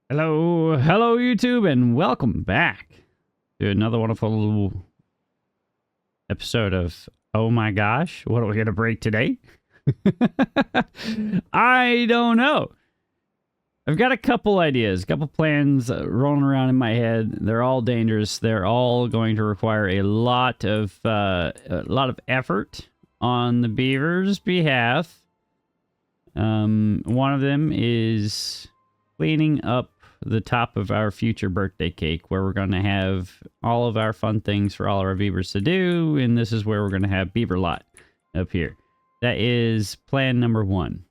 Hello YouTube, and welcome back to another wonderful episode of Oh My Gosh, what are we going to break today? I don't know. I've got a couple ideas, a couple plans rolling around in my head. They're all dangerous. They're all going to require a lot of effort on the Beavers' behalf. One of them is cleaning up the top of our future birthday cake, where we're going to have all of our fun things for all of our beavers to do, and this is where we're going to have beaver lot up here. That is plan number one.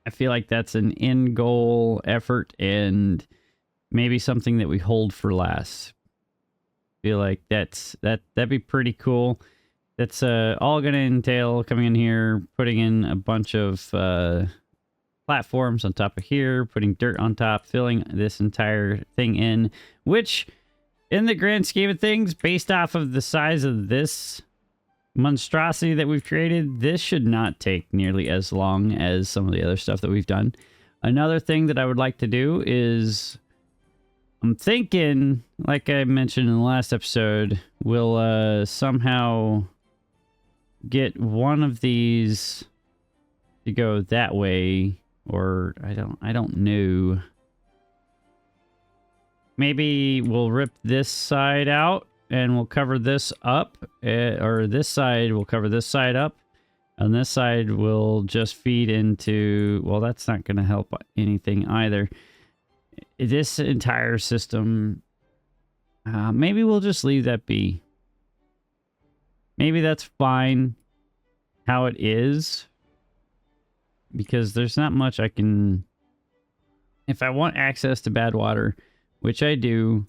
I feel like that's an end goal effort and maybe something that we hold for last. I feel like that'd be pretty cool. That's all going to entail coming in here, putting in a bunch of platforms on top of here, putting dirt on top, filling this entire thing in, which in the grand scheme of things, based off of the size of this monstrosity that we've created, this should not take nearly as long as some of the other stuff that we've done. Another thing that I would like to do is, I'm thinking, like I mentioned in the last episode, we'll somehow get one of these to go that way. Or I don't know. Maybe we'll rip this side out and we'll cover this up, or this side will cover this side up, and this side will just feed into, well, that's not going to help anything either. This entire system, maybe we'll just leave that be. Maybe that's fine how it is. Because there's not much I can... If I want access to bad water, which I do,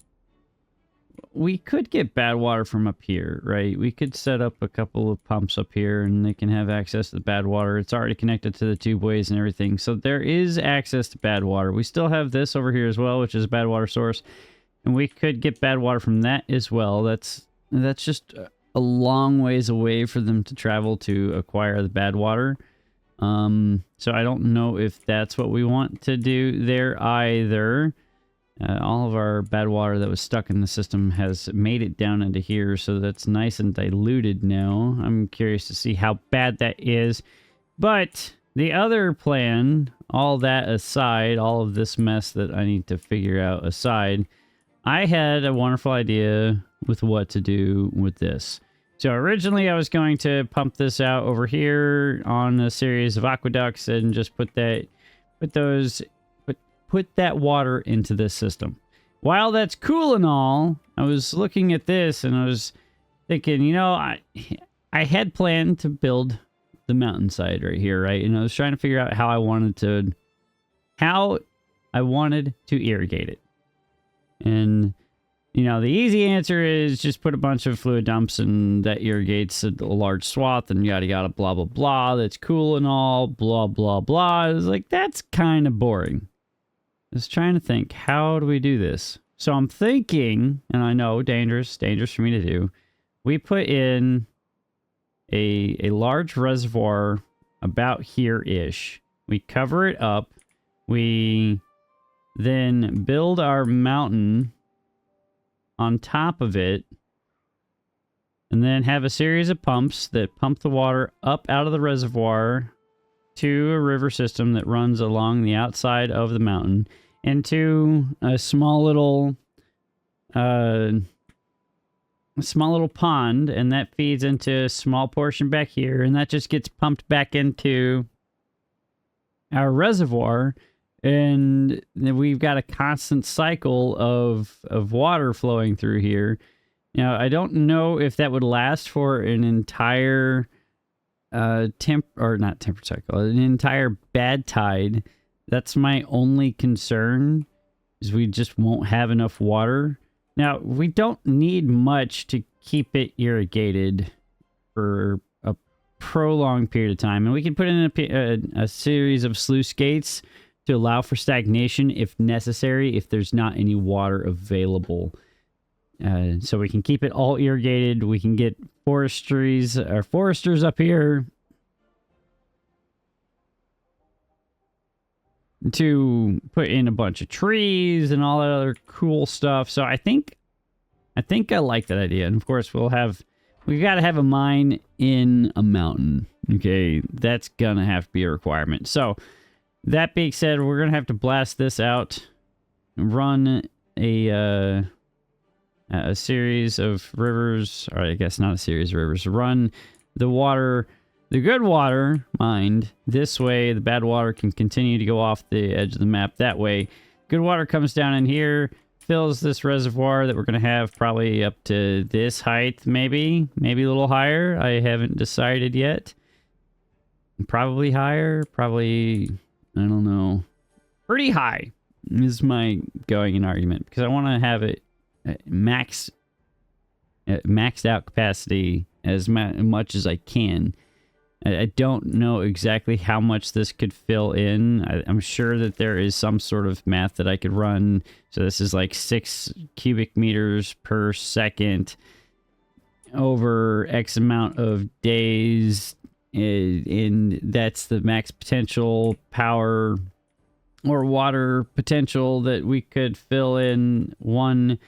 we could get bad water from up here, right? We could set up a couple of pumps up here and they can have access to the bad water. It's already connected to the tubeways and everything. So there is access to bad water. We still have this over here as well, which is a bad water source. And we could get bad water from that as well. That's just a long ways away for them to travel to acquire the bad water. So I don't know if that's what we want to do there either. All of our bad water that was stuck in the system has made it down into here, so that's nice and diluted now. I'm curious to see how bad that is. But the other plan, all that aside, all of this mess that I need to figure out aside, I had a wonderful idea with what to do with this. So originally I was going to pump this out over here on a series of aqueducts and just put that water into this system. While that's cool and all, I was looking at this and I was thinking, you know, I had planned to build the mountainside right here, right? And I was trying to figure out how I wanted to irrigate it. And you know, the easy answer is just put a bunch of fluid dumps and that irrigates a large swath and yada yada blah blah blah. That's cool and all, blah blah blah. I was like, that's kind of boring. I was trying to think, how do we do this? So I'm thinking, and I know, dangerous for me to do, we put in a large reservoir about here-ish. We cover it up. We then build our mountain on top of it, and then have a series of pumps that pump the water up out of the reservoir to a river system that runs along the outside of the mountain into a small little pond, and that feeds into a small portion back here, and that just gets pumped back into our reservoir. And we've got a constant cycle of water flowing through here. Now, I don't know if that would last for an entire an entire bad tide. That's my only concern, is we just won't have enough water. Now, we don't need much to keep it irrigated for a prolonged period of time. And we can put in a series of sluice gates to allow for stagnation if necessary, if there's not any water available. So we can keep it all irrigated. We can get foresters up here to put in a bunch of trees and all that other cool stuff. So I think I like that idea. And of course we got to have a mine in a mountain. Okay, that's gonna have to be a requirement. So that being said, we're gonna have to blast this out, run a series of rivers, or I guess not a series of rivers, run the water, the good water mined this way. The bad water can continue to go off the edge of the map that way. Good water comes down in here, fills this reservoir that we're going to have probably up to this height, maybe a little higher. I haven't decided yet. Probably higher, probably, I don't know. Pretty high is my going in argument, because I want to have it maxed out capacity as much as I can. I don't know exactly how much this could fill in. I'm sure that there is some sort of math that I could run. So this is like 6 cubic meters per second over X amount of days. And that's the max potential power or water potential that we could fill in 1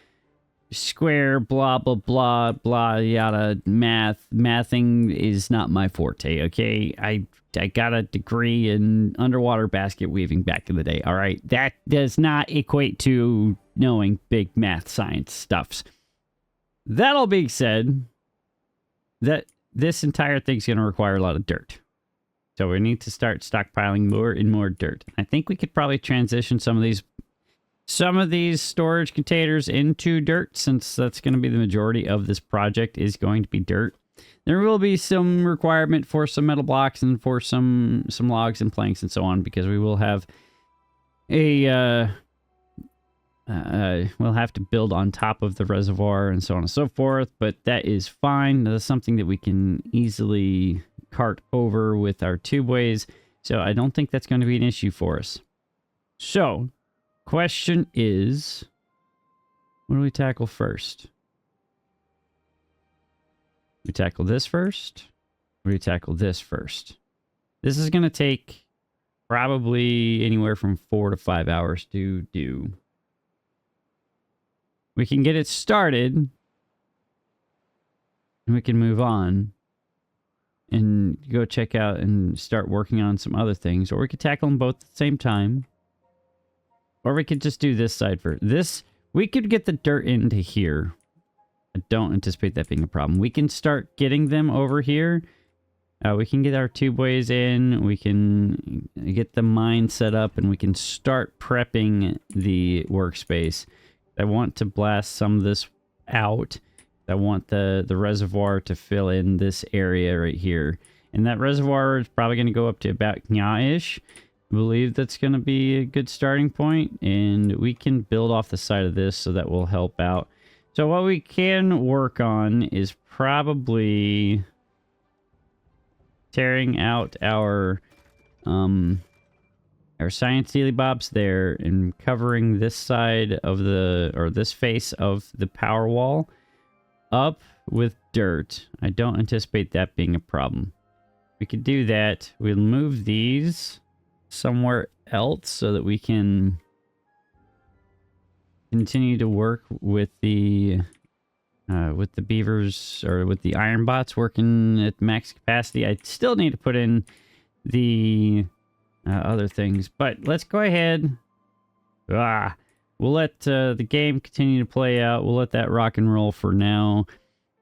square, blah, blah, blah, blah, yada, mathing is not my forte, okay? I got a degree in underwater basket weaving back in the day, all right? That does not equate to knowing big math science stuffs. That all being said, that this entire thing's going to require a lot of dirt. So we need to start stockpiling more and more dirt. I think we could probably transition some of these storage containers into dirt, since that's going to be the majority of this project is going to be dirt. There will be some requirement for some metal blocks and for some logs and planks and so on, because we will have we'll have to build on top of the reservoir and so on and so forth, but that is fine. That's something that we can easily cart over with our tubeways, so I don't think that's going to be an issue for us. So question is, what do we tackle first? We tackle this first? Or do we tackle this first? This is going to take probably anywhere from 4 to 5 hours to do. We can get it started, and we can move on and go check out and start working on some other things, or we could tackle them both at the same time. Or we could just do this side first. We could get the dirt into here. I don't anticipate that being a problem. We can start getting them over here. We can get our tubeways in. We can get the mine set up, and we can start prepping the workspace. I want to blast some of this out. I want the reservoir to fill in this area right here. And that reservoir is probably going to go up to about ish. I believe that's going to be a good starting point, and we can build off the side of this, so that will help out. So what we can work on is probably tearing out our science dealy bobs there and covering this side of this face of the power wall up with dirt. I don't anticipate that being a problem. We could do that. We'll move these somewhere else so that we can continue to work with the beavers, or with the iron bots working at max capacity. I still need to put in the other things, but let's go ahead. We'll let the game continue to play out. We'll let that rock and roll for now.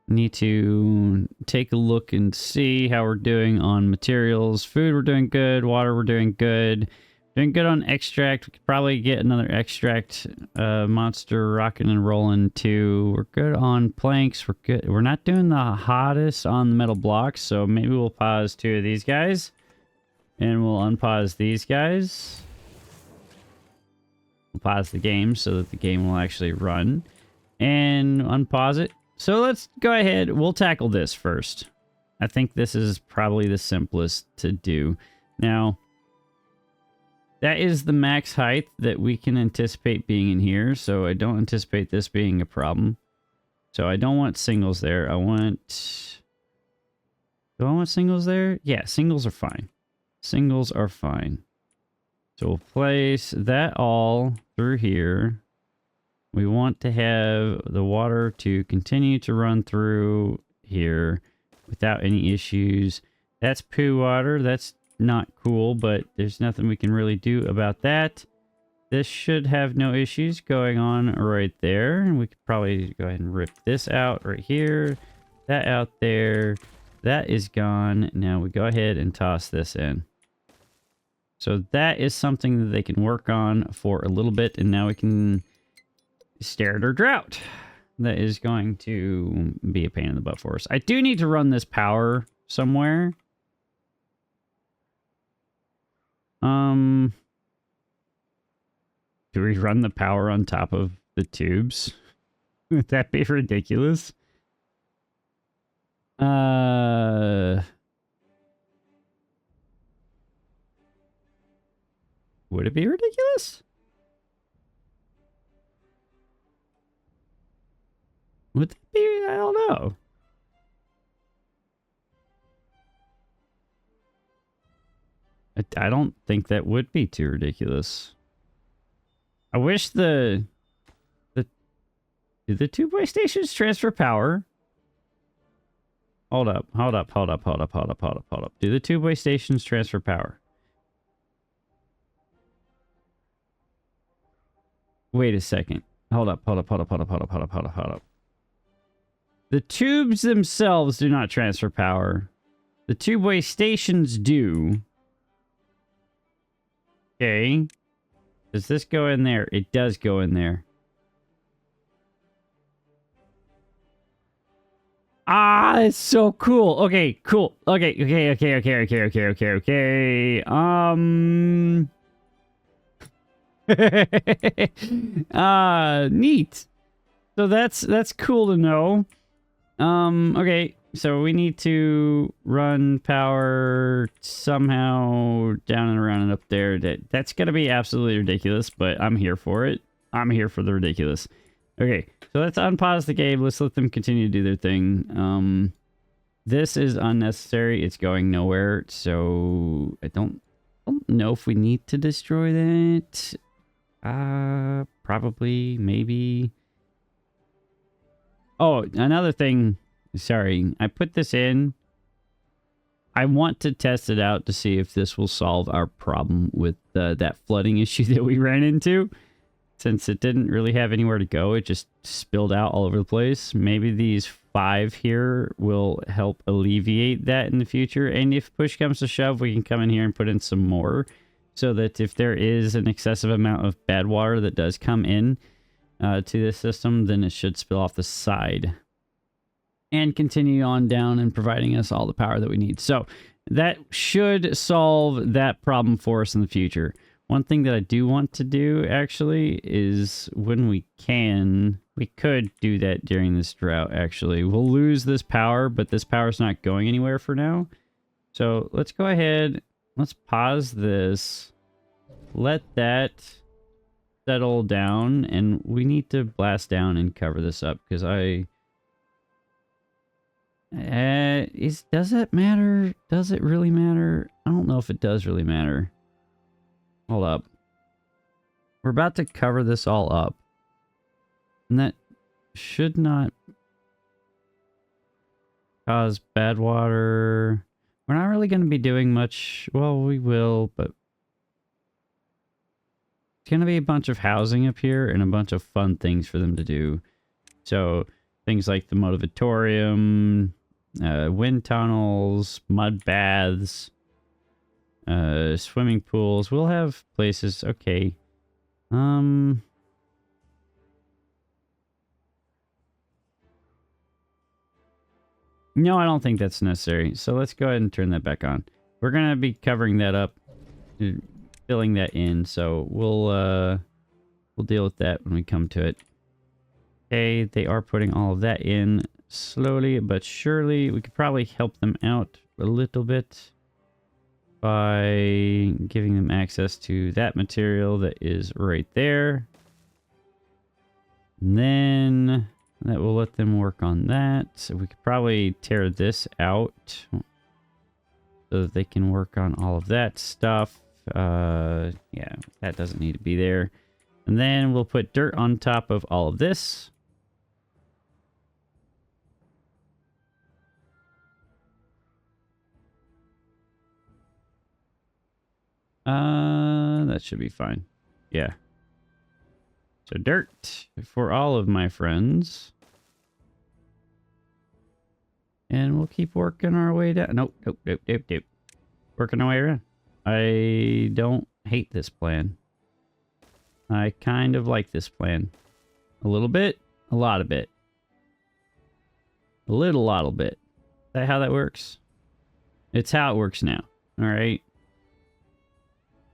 Need to take a look and see how we're doing on materials. Food, we're doing good. Water, we're doing good. Doing good on extract. We could probably get another extract monster rocking and rolling too. We're good on planks. We're good. We're not doing the hottest on the metal blocks, so maybe we'll pause 2 of these guys. And we'll unpause these guys. We'll pause the game so that the game will actually run. And unpause it. So let's go ahead. We'll tackle this first. I think this is probably the simplest to do. Now, that is the max height that we can anticipate being in here. So I don't anticipate this being a problem. So I don't want singles there. Do I want singles there? Yeah, singles are fine. Singles are fine. So we'll place that all through here. We want to have the water to continue to run through here without any issues. That's poo water. That's not cool, but there's nothing we can really do about that. This should have no issues going on right there. And we could probably go ahead and rip this out right here. That out there. That is gone. Now we go ahead and toss this in. So that is something that they can work on for a little bit. And now we can stare at our drought. That is going to be a pain in the butt for us. I do need to run this power somewhere. Do we run the power on top of the tubes? Would that be ridiculous? Would it be ridiculous? Would it be? I don't know. I don't think that would be too ridiculous. I wish do the tubeway stations transfer power? Hold up. Do the tubeway stations transfer power? Wait a second. Hold up. The tubes themselves do not transfer power. The tubeway stations do. Okay. Does this go in there? It does go in there. Ah, it's so cool. Okay, cool. Okay. Neat. So that's cool to know. Okay. So we need to run power somehow down and around and up there. That's going to be absolutely ridiculous, but I'm here for it. I'm here for the ridiculous. Okay, so let's unpause the game. Let's let them continue to do their thing. This is unnecessary. It's going nowhere, so I don't know if we need to destroy that. Probably, maybe. Oh, another thing. Sorry, I put this in. I want to test it out to see if this will solve our problem with that flooding issue that we ran into. Since it didn't really have anywhere to go, it just spilled out all over the place. Maybe these 5 here will help alleviate that in the future. And if push comes to shove, we can come in here and put in some more. So that if there is an excessive amount of bad water that does come in to this system, then it should spill off the side. And continue on down and providing us all the power that we need. So that should solve that problem for us in the future. One thing that I do want to do actually is when we could do that during this drought actually. We'll lose this power, but this power is not going anywhere for now. So let's go ahead. Let's pause this. Let that settle down. And we need to blast down and cover this up because does it matter? Does it really matter? I don't know if it does really matter. Hold up. We're about to cover this all up. And that should not cause bad water. We're not really going to be doing much. Well, we will, but it's going to be a bunch of housing up here and a bunch of fun things for them to do. So things like the motivatorium, wind tunnels, mud baths, swimming pools. We'll have places. Okay. No, I don't think that's necessary. So let's go ahead and turn that back on. We're going to be covering that up, filling that in. So we'll deal with that when we come to it. Okay, they are putting all of that in slowly but surely. We could probably help them out a little bit by giving them access to that material that is right there. And then that will let them work on that. So we could probably tear this out so that they can work on all of that stuff. Yeah, that doesn't need to be there. And then we'll put dirt on top of all of this. That should be fine. Yeah. So dirt for all of my friends. And we'll keep working our way down. Nope. Working our way around. I don't hate this plan. I kind of like this plan. A little bit, a lot of bit. A little bit. Is that how that works? It's how it works now. All right.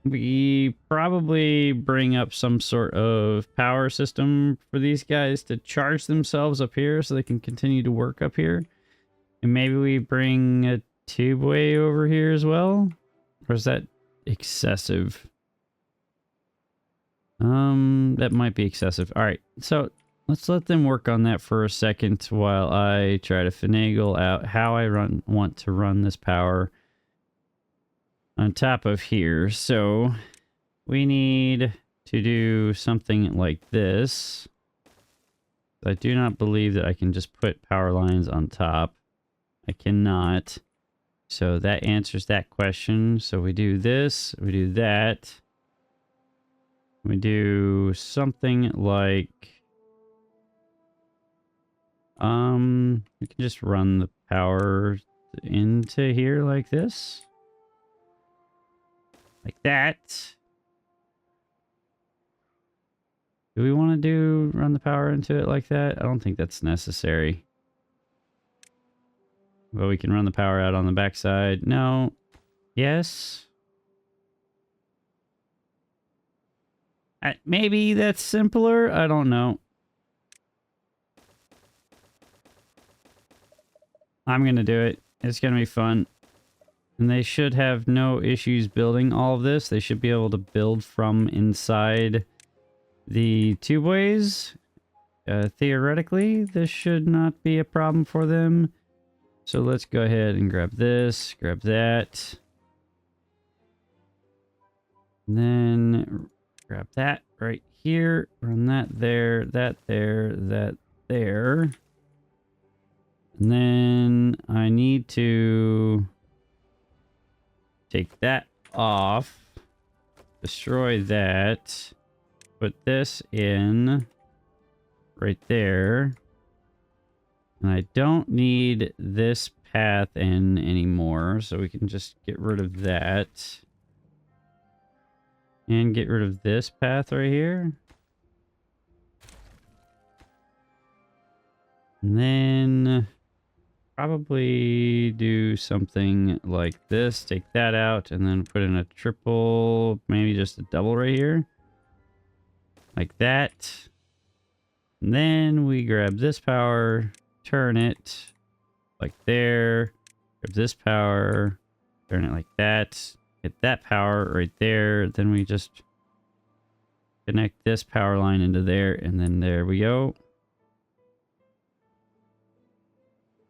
We probably bring up some sort of power system for these guys to charge themselves up here so they can continue to work up here. And maybe we bring a tubeway over here as well? Or is that excessive? That might be excessive. All right, so let's let them work on that for a second while I try to finagle out how I want to run this power on top of here. So we need to do something like this. I do not believe that I can just put power lines on top. I cannot. So that answers that question. So we do this, we do that. We do something like, we can just run the power into here like this. Like that. Do we want to run the power into it like that? I don't think that's necessary. But we can run the power out on the backside. No. Yes. Maybe that's simpler. I don't know. I'm going to do it. It's going to be fun. And they should have no issues building all of this. They should be able to build from inside the tubeways. Theoretically, this should not be a problem for them. So let's go ahead and grab this, grab that. And then grab that right here, run that there, that there, that there. And then I need to take that off, destroy that, put this in right there. And I don't need this path in anymore, so we can just get rid of that. And get rid of this path right here. And then probably do something like this. Take that out and then put in a triple, maybe just a double right here. Like that. And then we grab this power, turn it like there. Grab this power, turn it like that. Get that power right there. Then we just connect this power line into there. And then there we go.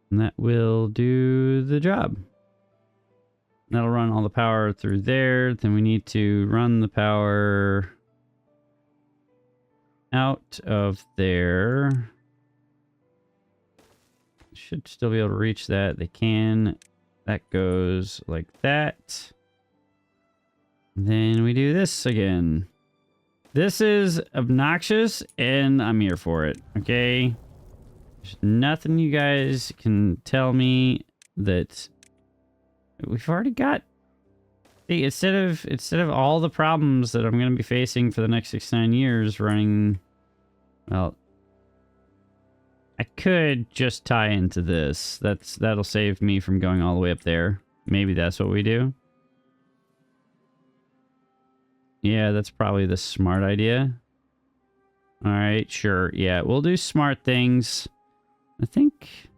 And that will do the job. That'll run all the power through there. Then we need to run the power out of there. Should still be able to reach that. They can. That goes like that. Then we do this again. This is obnoxious, and I'm here for it, okay? There's nothing you guys can tell me that we've already got. See, instead of all the problems that I'm going to be facing for the next 6-9 years running, well, I could just tie into this. That'll save me from going all the way up there. Maybe that's what we do. Yeah, that's probably the smart idea. All right, sure. Yeah, we'll do smart things. I think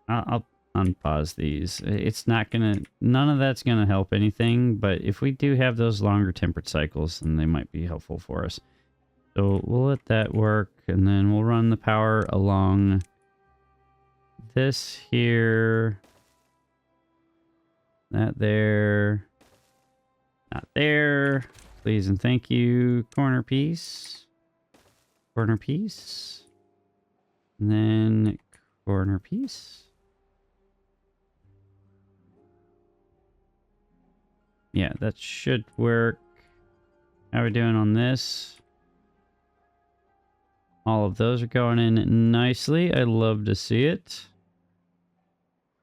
I'll unpause these. It's not gonna, none of that's gonna help anything, but if we do have those longer tempered cycles, then they might be helpful for us. So we'll let that work, and then we'll run the power along this here, that there. Not there. Please and thank you. Corner piece. Corner piece. And then corner piece. Yeah, that should work. How are we doing on this? All of those are going in nicely. I love to see it.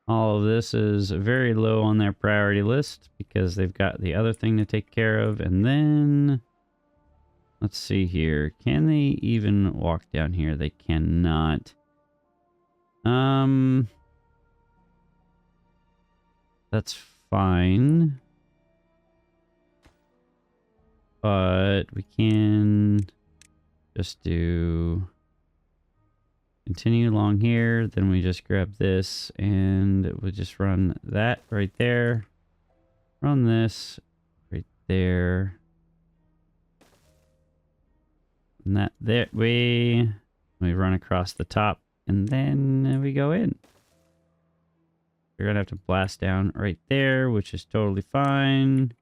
All of this is very low on their priority list because they've got the other thing to take care of. And then, let's see here. Can they even walk down here? They cannot. That's fine. But we can just do continue along here. Then we just grab this and we'll just run that right there. Run this right there. And that way we run across the top and then we go in. We're going to have to blast down right there, which is totally fine.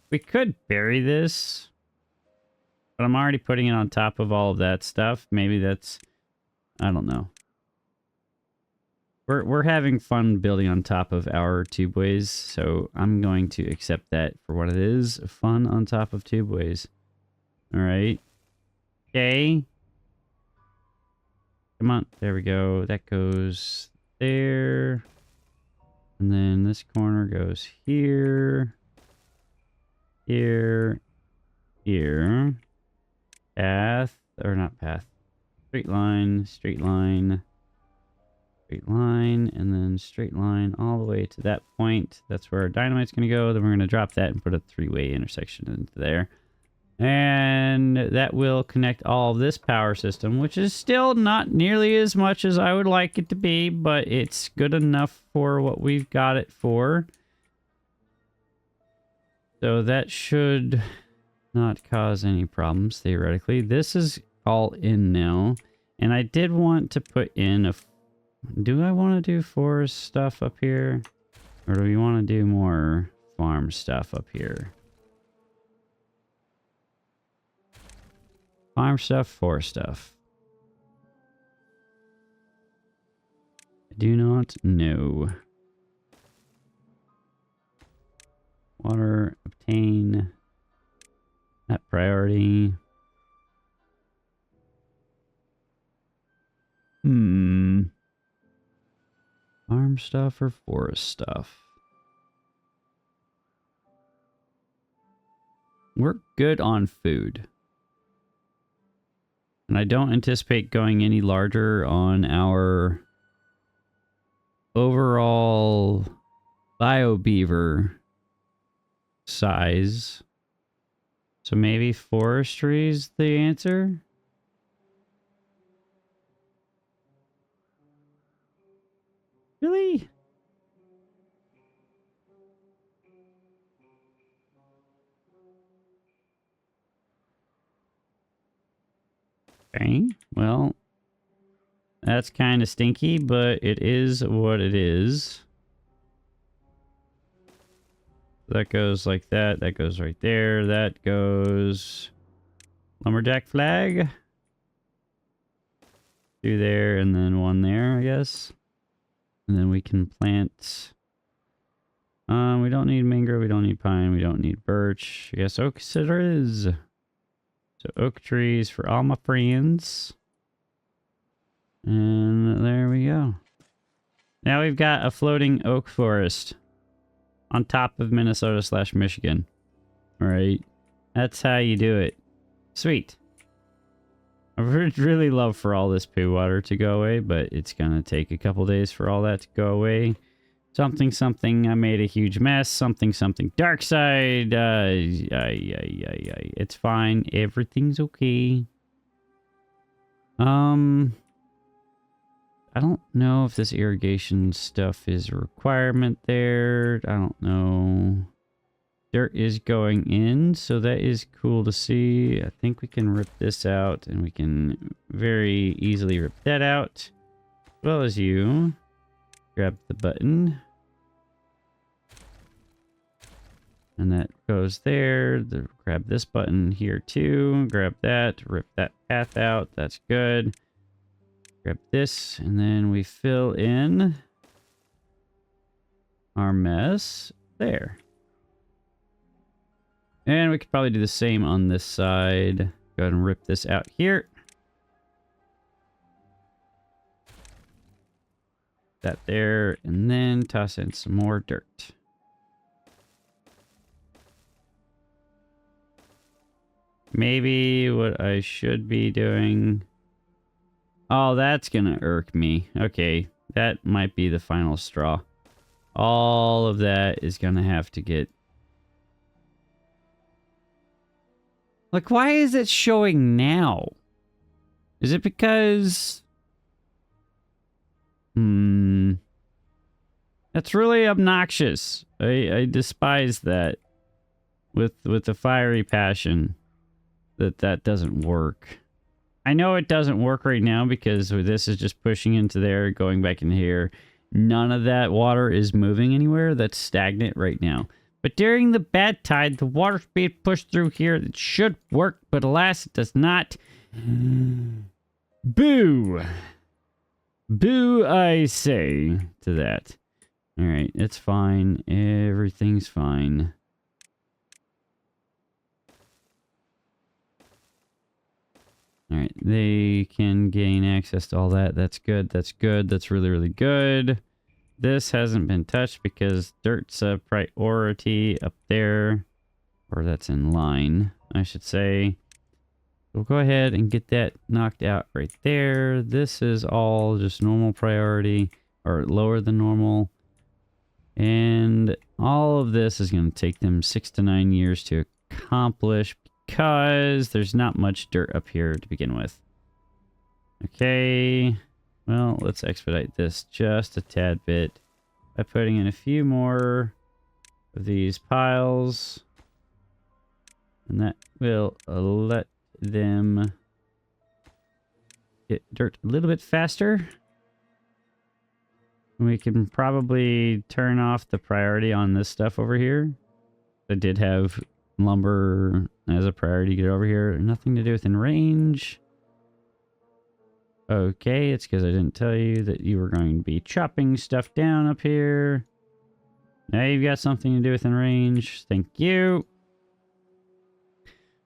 We could bury this, but I'm already putting it on top of all of that stuff. Maybe that's, I don't know. We're having fun building on top of our tubeways, so I'm going to accept that for what it is. Fun on top of tubeways. All right. Okay. Come on. There we go. That goes there. And then this corner goes here. Here. Here. Path. Or not path. Straight line. Straight line. Straight line. And then straight line all the way to that point. That's where our dynamite's going to go. Then we're going to drop that and put a three-way intersection into there. And that will connect all of this power system, which is still not nearly as much as I would like it to be, but it's good enough for what we've got it for. So that should not cause any problems, theoretically. This is all in now. And I did want to put in a... Do I want to do forest stuff up here? Or do we want to do more farm stuff up here? Farm stuff, forest stuff. I do not know. Water, obtain. That priority. Farm stuff or forest stuff? We're good on food. And I don't anticipate going any larger on our overall bio-beaver size. So maybe forestry is the answer? Really? Okay, well, that's kind of stinky, but it is what it is. That goes like that. That goes right there. That goes lumberjack flag. Two there and then one there, I guess. And then we can plant. We don't need mangrove. We don't need pine. We don't need birch. I guess oak cedar is. So oak trees for all my friends. And there we go. Now we've got a floating oak forest on top of Minnesota/Michigan. All right. That's how you do it. Sweet. I would really love for all this poo water to go away, but it's going to take a couple days for all that to go away. Something, something, I made a huge mess. Something, something, dark side. It's fine. Everything's okay. I don't know if this irrigation stuff is a requirement there. I don't know. Dirt is going in, so that is cool to see. I think we can rip this out, and we can very easily rip that out. As well as you. Grab the button. And that goes there. Grab this button here too. Grab that. Rip that path out. That's good. Grab this. And then we fill in our mess there. And we could probably do the same on this side. Go ahead and rip this out here. That there. And then toss in some more dirt. Maybe what I should be doing... Oh, that's gonna irk me. Okay, that might be the final straw. All of that is gonna have to get... Like, why is it showing now? Is it because... That's really obnoxious. I despise that. With a fiery passion. That doesn't work. I know it doesn't work right now because this is just pushing into there, going back in here. None of that water is moving anywhere. That's stagnant right now. But during the bad tide, the water's being pushed through here. It should work, but alas, it does not. Boo! Boo, I say to that. All right, it's fine. Everything's fine. All right, they can gain access to all that. That's good. That's good. That's really, really good. This hasn't been touched because dirt's a priority up there. Or that's in line, I should say. We'll go ahead and get that knocked out right there. This is all just normal priority, or lower than normal. And all of this is going to take them 6 to 9 years to accomplish, because there's not much dirt up here to begin with. Okay, well, let's expedite this just a tad bit by putting in a few more of these piles. And that will let them get dirt a little bit faster. We can probably turn off the priority on this stuff over here. I did have lumber as a priority to get over here. Nothing to do with in range. Okay, it's because I didn't tell you that you were going to be chopping stuff down up here. Now you've got something to do with in range. Thank you.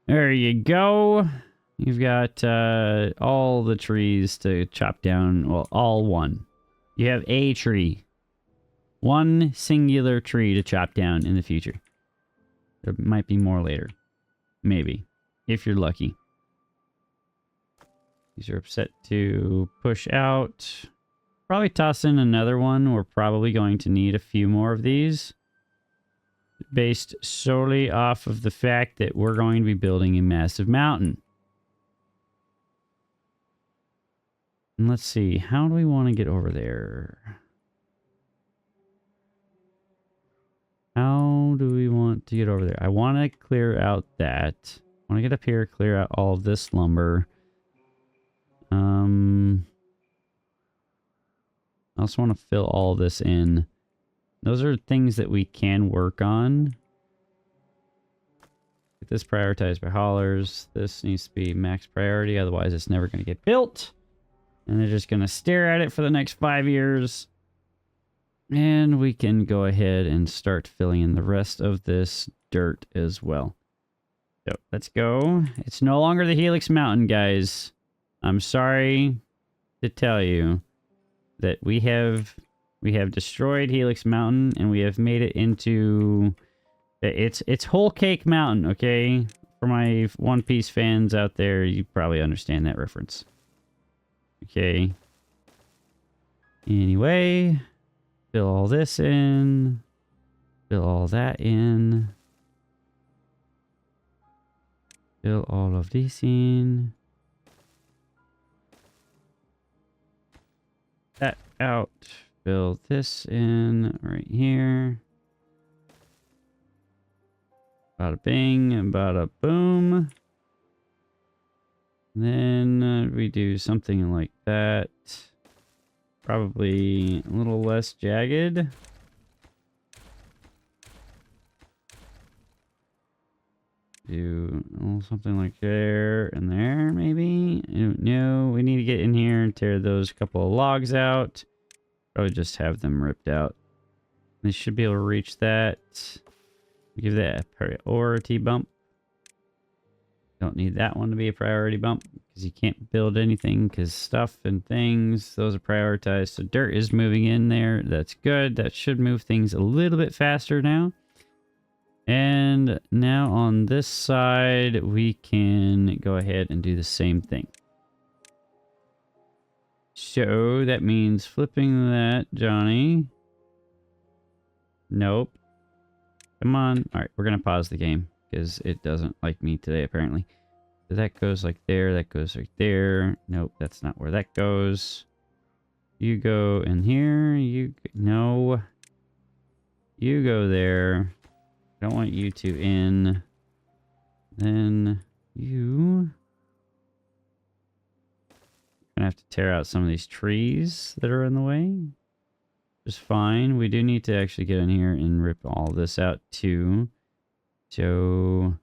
There you go. You've got all the trees to chop down. Well, all one. You have a tree. One singular tree to chop down in the future. There might be more later. Maybe. If you're lucky. These are set to push out. Probably toss in another one. We're probably going to need a few more of these. Based solely off of the fact that we're going to be building a massive mountain. And let's see. How do we want to get over there? How do we want to get over there? I want to clear out that. I want to get up here, clear out all of this lumber. I also want to fill all this in. Those are things that we can work on. Get this prioritized by haulers. This needs to be max priority, otherwise it's never going to get built. And they're just going to stare at it for the next 5 years. And we can go ahead and start filling in the rest of this dirt as well. So let's go. It's no longer the Helix Mountain, guys. I'm sorry to tell you that we have destroyed Helix Mountain and we have made it into it's Whole Cake Mountain, okay? For my One Piece fans out there, you probably understand that reference. Okay. Anyway, fill all this in. Fill all that in. Fill all of these in. That out. Fill this in right here. Bada bing and bada boom. Then we do something like that. Probably a little less jagged. do something like there and there, maybe? No, we need to get in here and tear those couple of logs out. Probably just have them ripped out. They should be able to reach that. Give that a priority bump. Don't need that one to be a priority bump because you can't build anything because stuff and things, those are prioritized. So dirt is moving in there. That's good. That should move things a little bit faster now. And now on this side, we can go ahead and do the same thing. So that means flipping that, Johnny. Nope. Come on. All right, we're going to pause the game because it doesn't like me today, apparently. So that goes like there. That goes right there. Nope, that's not where that goes. You go in here. No. You go there. I don't want you to in. Then you... Gonna have to tear out some of these trees that are in the way. Just fine. We do need to actually get in here and rip all this out too. So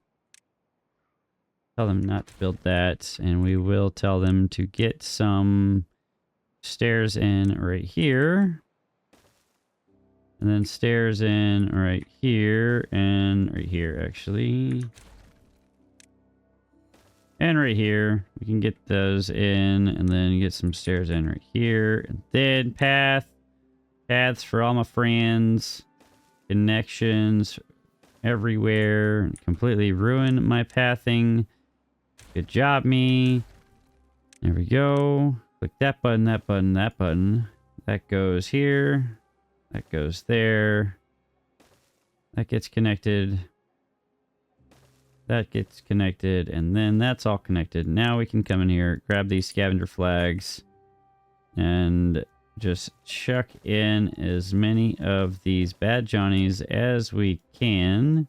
tell them not to build that, and we will tell them to get some stairs in right here. And then stairs in right here and right here, actually. And right here. We can get those in and then get some stairs in right here. And then paths for all my friends. Connections everywhere. Completely ruin my pathing. Good job, me. There we go. Click that button, that button, that button. That goes here. That goes there. That gets connected. That gets connected. And then that's all connected. Now we can come in here, grab these scavenger flags, and just chuck in as many of these bad Johnnies as we can.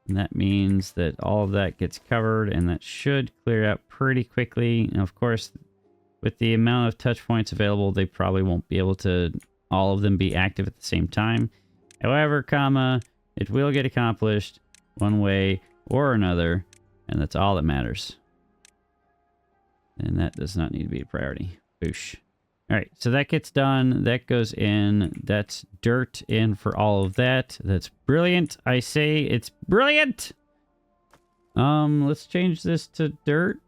And that means that all of that gets covered, and that should clear out pretty quickly. And of course, with the amount of touch points available, they probably won't be able to all of them be active at the same time. However, it will get accomplished one way or another, and that's all that matters. And that does not need to be a priority. Boosh. All right, so that gets done. That goes in. That's dirt in for all of that. That's brilliant. I say it's brilliant. Let's change this to dirt,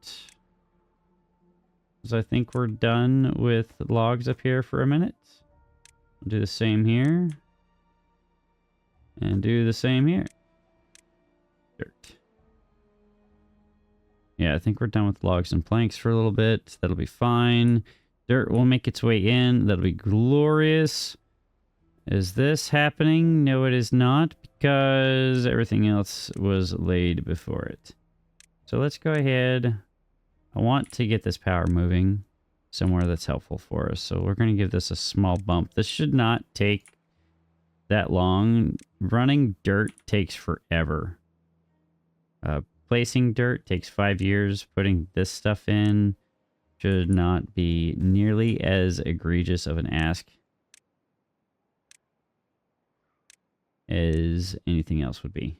because I think we're done with logs up here for a minute. We'll do the same here. And do the same here. Dirt. Yeah, I think we're done with logs and planks for a little bit. That'll be fine. Dirt will make its way in. That'll be glorious. Is this happening? No, it is not, because everything else was laid before it. So let's go ahead. I want to get this power moving somewhere that's helpful for us. So we're going to give this a small bump. This should not take that long. Running dirt takes forever. Placing dirt takes 5 years. Putting this stuff in should not be nearly as egregious of an ask as anything else would be.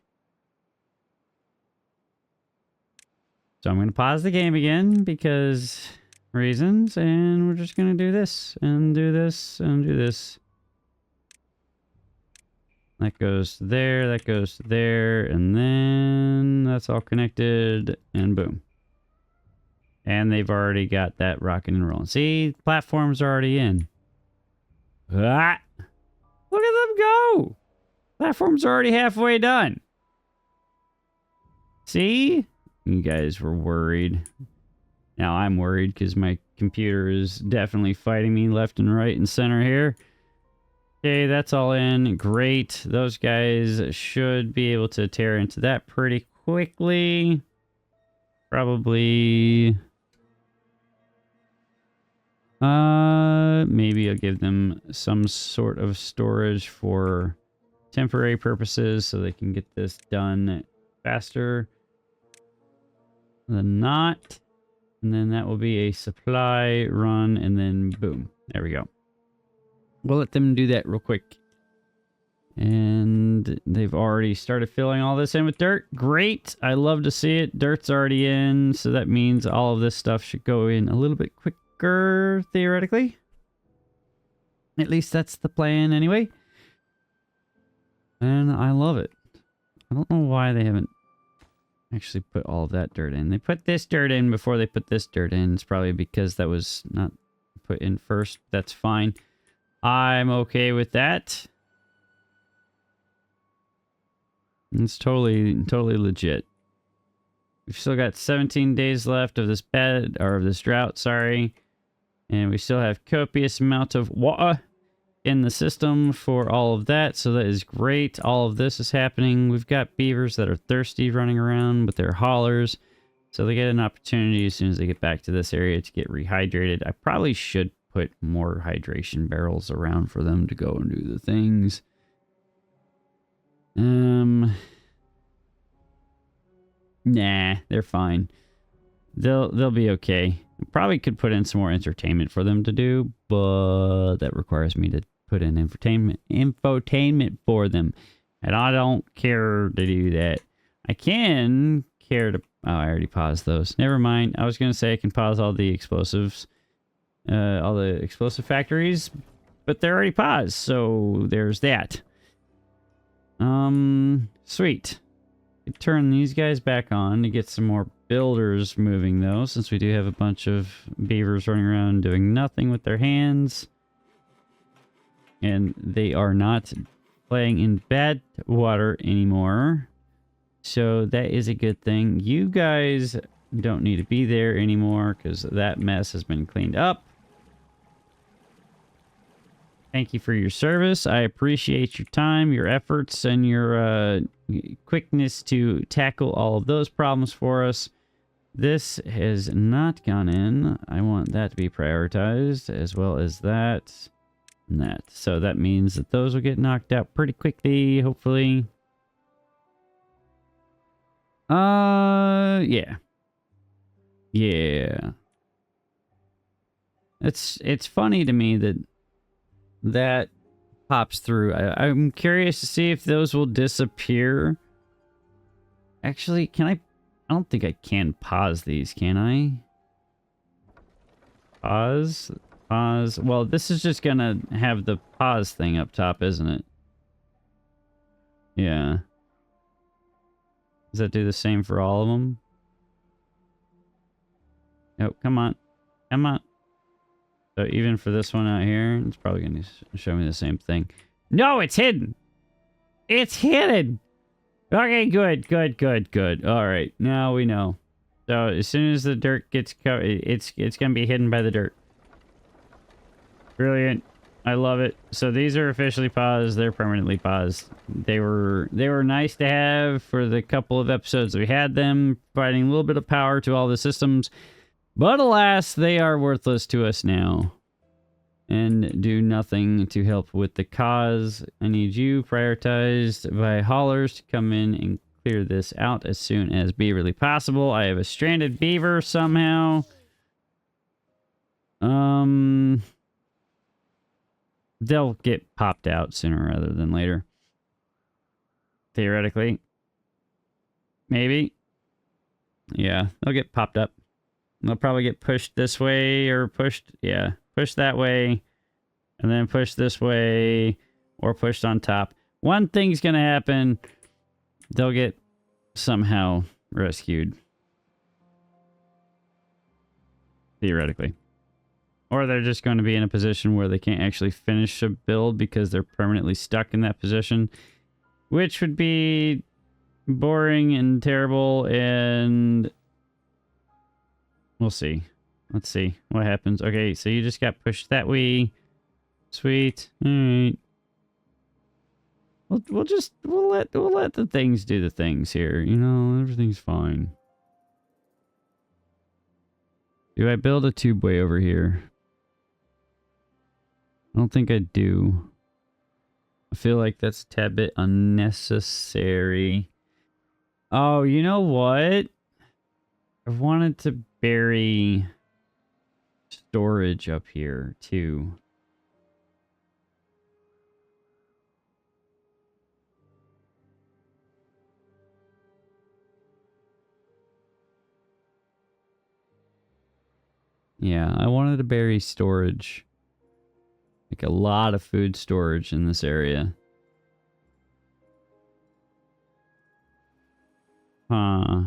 So I'm going to pause the game again because reasons, and we're just going to do this and do this and do this. That goes there, that goes there, and then that's all connected, and boom. And they've already got that rocking and rolling. See, platform's already in. Ah! Look at them go! Platform's already halfway done. See? You guys were worried. Now I'm worried because my computer is definitely fighting me left and right and center here. Okay, that's all in. Great. Those guys should be able to tear into that pretty quickly. Probably... maybe I'll give them some sort of storage for temporary purposes so they can get this done faster than not. And then that will be a supply run, and then boom. There we go. We'll let them do that real quick. And they've already started filling all this in with dirt. Great. I love to see it. Dirt's already in, so that means all of this stuff should go in a little bit quicker, theoretically. At least that's the plan anyway. And I love it. I don't know why they haven't actually put all of that dirt in. They put this dirt in before they put this dirt in. It's probably because that was not put in first. That's fine. I'm okay with that. It's totally legit. We've still got 17 days left of this bed, or of this drought, sorry. And we still have copious amount of water in the system for all of that, so that is great. All of this is happening. We've got beavers that are thirsty running around with their haulers, so they get an opportunity as soon as they get back to this area to get rehydrated. I probably should put more hydration barrels around for them to go and do the things. Nah, they're fine. They'll be okay. Probably could put in some more entertainment for them to do, but that requires me to put in infotainment for them. And I don't care to do that. I can care to... Oh, I already paused those. Never mind. I was going to say I can pause all the explosives. All the explosive factories. But they're already paused, so there's that. Sweet. Turn these guys back on to get some more builders moving, though, since we do have a bunch of beavers running around doing nothing with their hands. And they are not playing in bad water anymore. So that is a good thing. You guys don't need to be there anymore because that mess has been cleaned up. Thank you for your service. I appreciate your time, your efforts, and your quickness to tackle all of those problems for us. This has not gone in. I want that to be prioritized, as well as that and that. So that means that those will get knocked out pretty quickly, hopefully. Yeah. Yeah. It's funny to me that pops through. I'm curious to see if those will disappear. Actually, can I don't think I can pause these, can I? Pause. Well, this is just gonna have the pause thing up top, isn't it? Yeah. Does that do the same for all of them? Oh, come on. Come on. So even for this one out here, it's probably going to show me the same thing. No, it's hidden. It's hidden. Okay, good. All right, now we know. So as soon as the dirt gets covered, it's going to be hidden by the dirt. Brilliant. I love it. So these are officially paused. They're permanently paused. They were nice to have for the couple of episodes we had them, providing a little bit of power to all the systems. But alas, they are worthless to us now. And do nothing to help with the cause. I need you prioritized by haulers to come in and clear this out as soon as beaverly possible. I have a stranded beaver somehow. They'll get popped out sooner rather than later. Theoretically. Maybe. Yeah, they'll get popped up. They'll probably get pushed this way or pushed, yeah, pushed that way and then pushed this way or pushed on top. One thing's going to happen. They'll get somehow rescued. Theoretically. Or they're just going to be in a position where they can't actually finish a build because they're permanently stuck in that position, which would be boring and terrible, and we'll see. Let's see what happens. Okay, so you just got pushed that way. Sweet. All right. We'll let the things do the things here. You know, everything's fine. Do I build a tubeway over here? I don't think I do. I feel like that's a tad bit unnecessary. Oh, you know what? I wanted to bury storage up here too. Yeah, I wanted a berry storage. Like a lot of food storage in this area. Huh.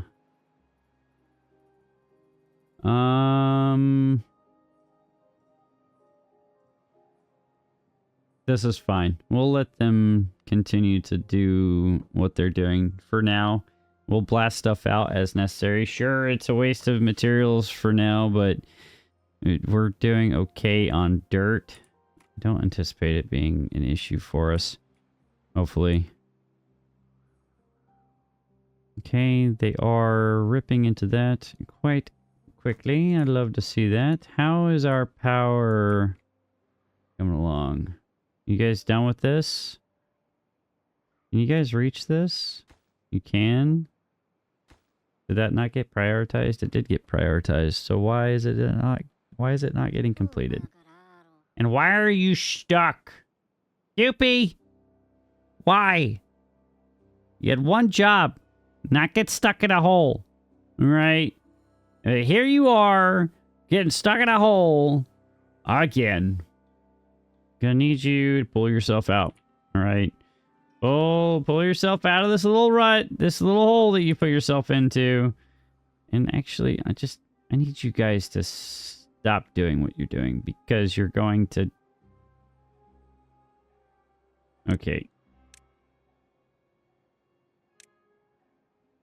This is fine. We'll let them continue to do what they're doing for now. We'll blast stuff out as necessary. Sure, it's a waste of materials for now, but we're doing okay on dirt. Don't anticipate it being an issue for us. Hopefully. Okay, they are ripping into that quite quickly. I'd love to see that. How is our power coming along? You guys done with this? Can you guys reach this? You can? Did that not get prioritized? It did get prioritized. So why is it not getting completed? And why are you stuck? Doopy! Why? You had one job. Not get stuck in a hole. Alright? Here you are, getting stuck in a hole again. Gonna need you to pull yourself out. Alright? Pull yourself out of this little rut, this little hole that you put yourself into. And actually, I need you guys to stop doing what you're doing because you're going to... Okay.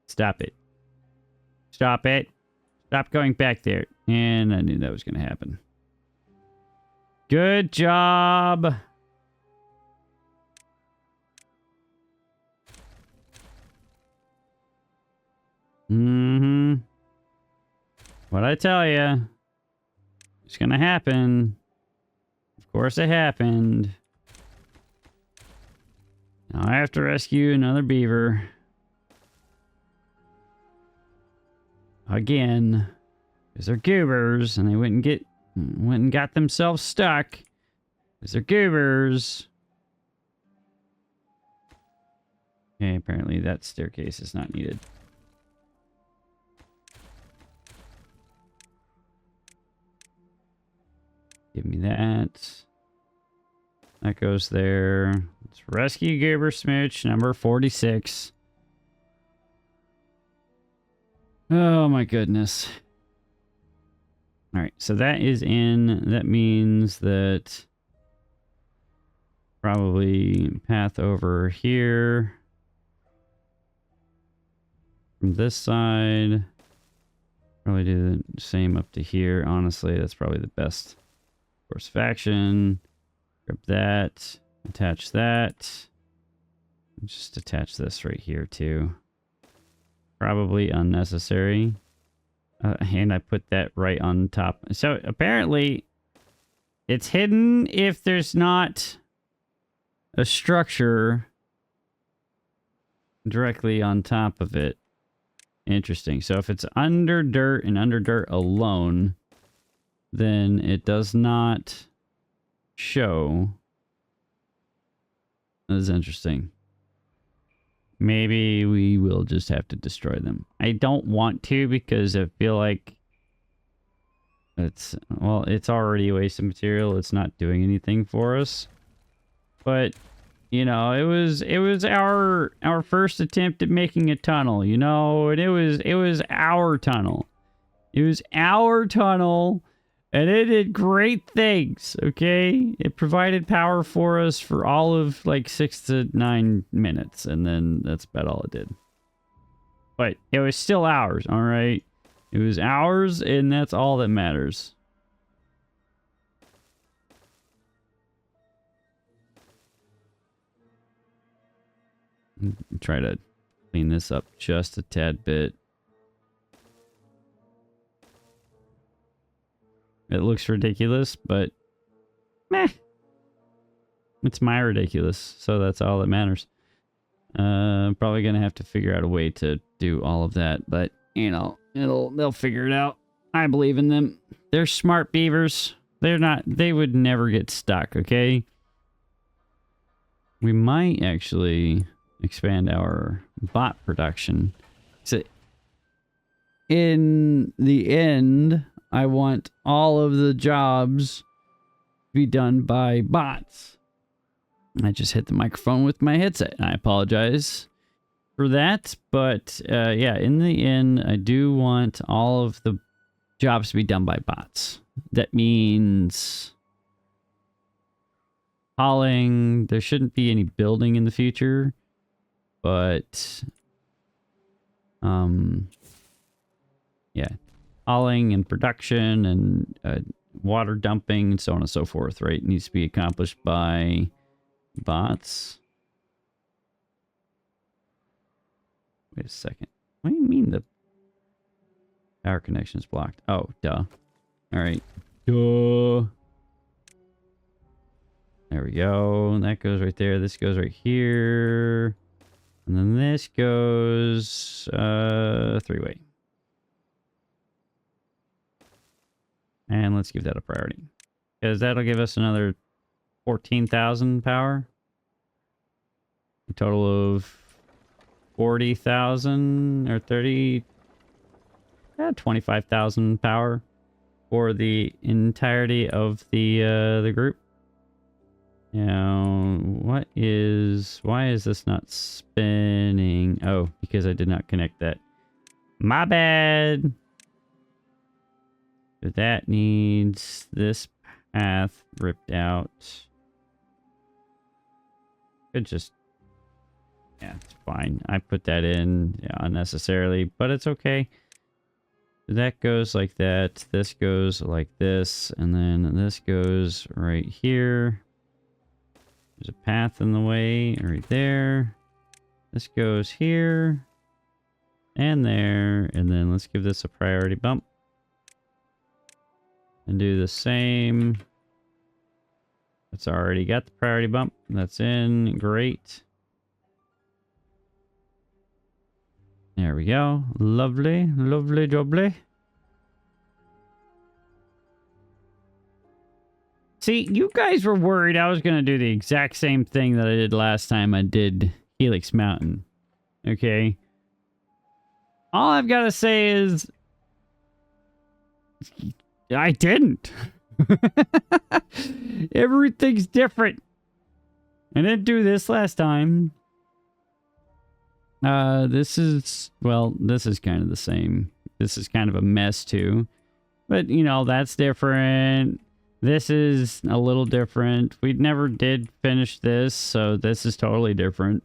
Stop it. Stop it. Stop going back there. And I knew that was going to happen. Good job. What I tell you, it's going to happen. Of course it happened. Now I have to rescue another beaver. Again. Because they're goobers and they went and got themselves stuck. Because they're goobers. Okay, apparently that staircase is not needed. Give me that. That goes there. Let's rescue Goober Smooch, number 46. Oh my goodness. Alright, so that is in. That means that probably path over here. From this side. Probably do the same up to here. Honestly, that's probably the best course of action. Grab that. Attach that. Just attach this right here too. Probably unnecessary. And I put that right on top. So apparently it's hidden if there's not a structure directly on top of it. Interesting. So if it's under dirt and under dirt alone, then it does not show. That is interesting. Maybe we will just have to destroy them. I don't want to because I feel like it's already a waste of material. It's not doing anything for us. But, you know, it was our first attempt at making a tunnel, you know, and it was our tunnel. It was our tunnel. And it did great things, okay? It provided power for us for all of like 6 to 9 minutes. And then that's about all it did. But it was still ours, all right? It was ours, and that's all that matters. Try to clean this up just a tad bit. It looks ridiculous, but meh. It's my ridiculous, so that's all that matters. Probably gonna have to figure out a way to do all of that, but you know, they'll figure it out. I believe in them. They're smart beavers. They would never get stuck, okay? We might actually expand our bot production. So in the end, I want all of the jobs to be done by bots. I just hit the microphone with my headset. I apologize for that. But yeah, in the end, I do want all of the jobs to be done by bots. That means hauling. There shouldn't be any building in the future. But yeah, hauling and production and water dumping and so on and so forth, right? Needs to be accomplished by bots. Wait a second. What do you mean the power connection is blocked? Oh, duh. All right. Duh. There we go. That goes right there. This goes right here. And then this goes three-way. And let's give that a priority. Because that'll give us another 14,000 power. A total of 40,000 or 25,000 power for the entirety of the group. Now, why is this not spinning? Oh, because I did not connect that. My bad. That needs this path ripped out. Could just, yeah, it's fine. I put that in unnecessarily, but it's okay. That goes like that. This goes like this, and then this goes right here. There's a path in the way right there. This goes here and there, and then let's give this a priority bump. And do the same. It's already got the priority bump. That's in. Great. There we go. Lovely. Lovely jubbly. See, you guys were worried I was going to do the exact same thing that I did last time I did Helix Mountain. Okay? All I've got to say is I didn't. Everything's different. I didn't do this last time. This is kind of the same. This is kind of a mess too. But, you know, that's different. This is a little different. We never did finish this, so this is totally different.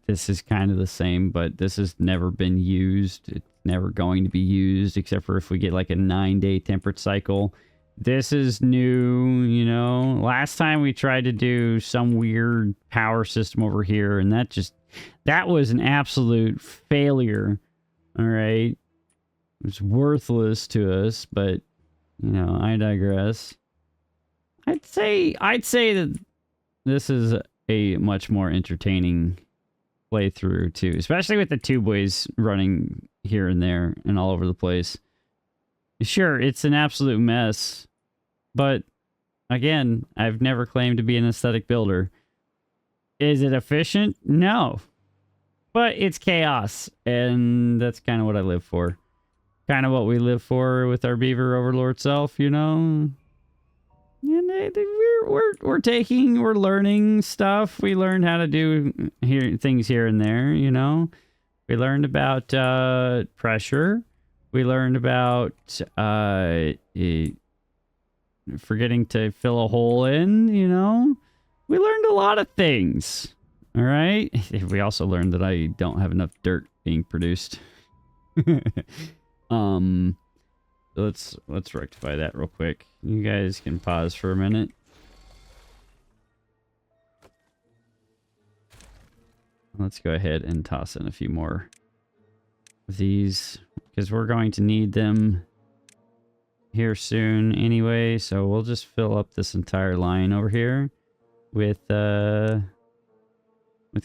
This is kind of the same, but this has never been used. It's never going to be used except for if we get like a 9-day temperate cycle. This is new, you know. Last time we tried to do some weird power system over here, and that was an absolute failure. All right. It was worthless to us, but you know, I digress. I'd say that this is a much more entertaining playthrough too, especially with the tubeways running here and there and all over the place. Sure, it's an absolute mess, but again, I've never claimed to be an aesthetic builder. Is it efficient? No. But it's chaos, and that's kind of what I live for. Kind of what we live for with our beaver overlord self, you know? And we're learning stuff. We learned how to do things here and there, you know? We learned about pressure. We learned about forgetting to fill a hole in, you know? We learned a lot of things. All right? We also learned that I don't have enough dirt being produced. Let's rectify that real quick. You guys can pause for a minute. Let's go ahead and toss in a few more of these because we're going to need them here soon anyway. So we'll just fill up this entire line over here with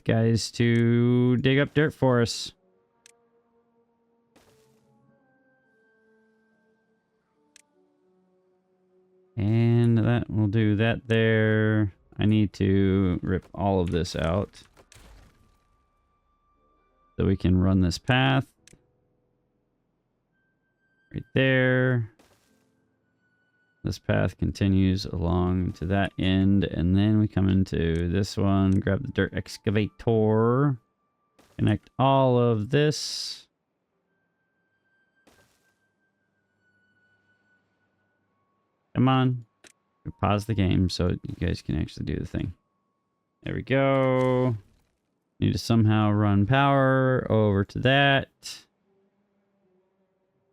guys to dig up dirt for us. And that will do that there. I need to rip all of this out so we can run this path right there. This path continues along to that end, and then we come into this one, grab the dirt excavator, connect all of this. Come on. Pause the game so you guys can actually do the thing. There we go. Need to somehow run power over to that.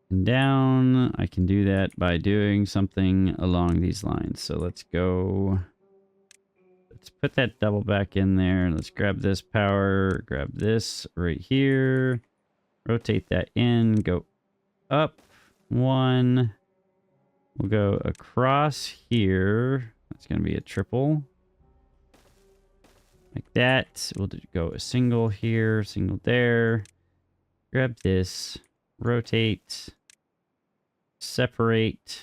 And down. I can do that by doing something along these lines. So let's go. Let's put that double back in there. Let's grab this power. Grab this right here. Rotate that in. Go up. One. We'll go across here. That's going to be a triple. Like that. We'll go a single here, single there. Grab this. Rotate. Separate.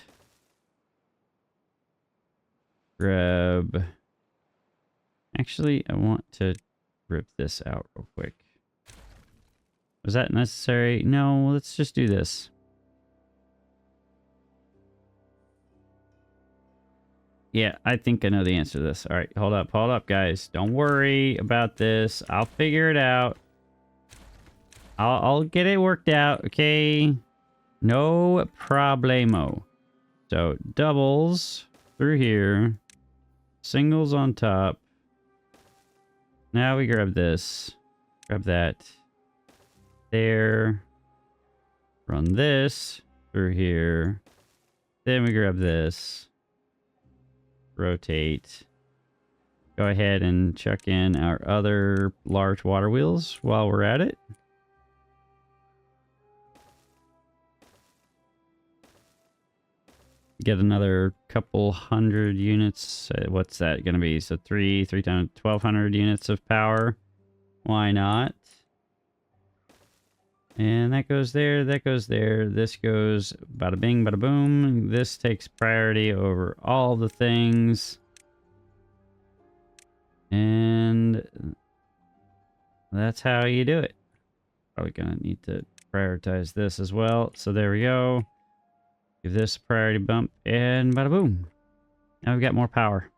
Grab. Actually, I want to rip this out real quick. Was that necessary? No, let's just do this. Yeah, I think I know the answer to this. All right, hold up, guys. Don't worry about this. I'll figure it out. I'll get it worked out, okay? No problemo. So, doubles through here. Singles on top. Now we grab this. Grab that. There. Run this through here. Then we grab this. Rotate. Go ahead and chuck in our other large water wheels while we're at it. Get another couple hundred units. What's that going to be? So 3 times 1,200 units of power. Why not? And that goes there, that goes there. This goes bada bing, bada boom. This takes priority over all the things. And that's how you do it. Probably gonna need to prioritize this as well. So there we go. Give this a priority bump and bada boom. Now we've got more power.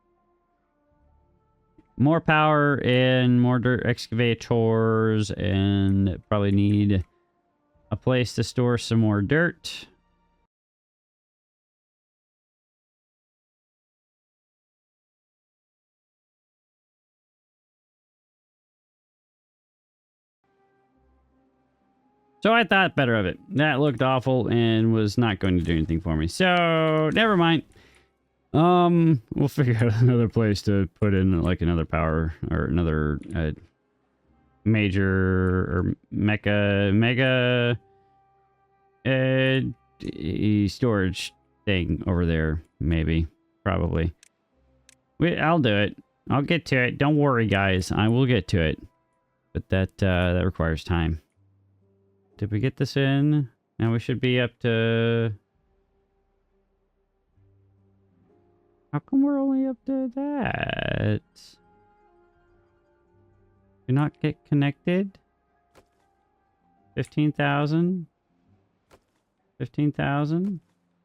More power and more dirt excavators, and probably need a place to store some more dirt. So I thought better of it. That looked awful and was not going to do anything for me. So never mind. We'll figure out another place to put in like another power or another major or mega storage thing over there. Maybe, probably. I'll do it. I'll get to it. Don't worry, guys. I will get to it. But that requires time. Did we get this in? Now we should be up to... How come we're only up to that? Do not get connected? 15,000? 15,000?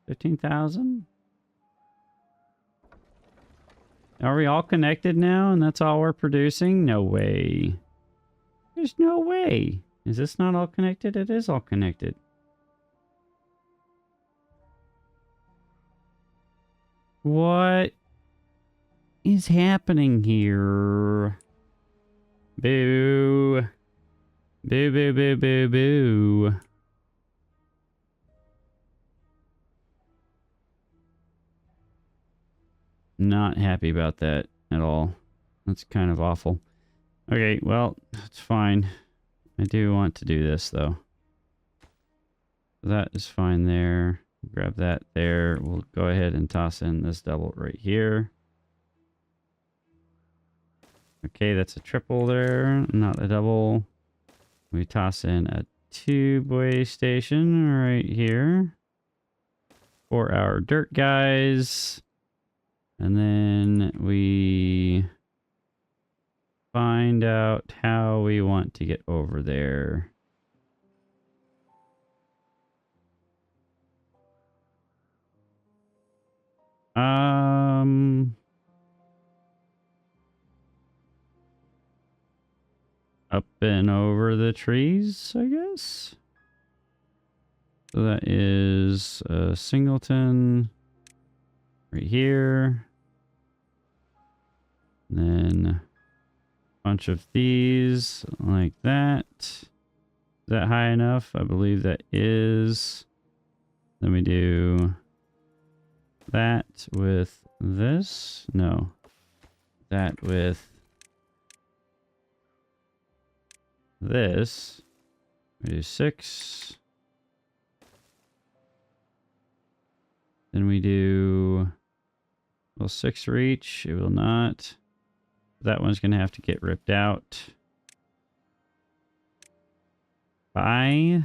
15,000? Are we all connected now and that's all we're producing? No way. There's no way. Is this not all connected? It is all connected. What is happening here? Boo. Boo, boo, boo, boo, boo. Not happy about that at all. That's kind of awful. Okay, well, that's fine. I do want to do this, though. That is fine there. Grab that there. We'll go ahead and toss in this double right here. Okay, that's a triple there, not a double. We toss in a tubeway station right here for our dirt guys. And then we find out how we want to get over there. Up and over the trees, I guess. So that is a singleton right here. And then a bunch of these like that. Is that high enough? I believe that is. Then we do that with this. No. That with this. We do 6. Then we do, will 6 reach? It will not. That one's going to have to get ripped out. Bye.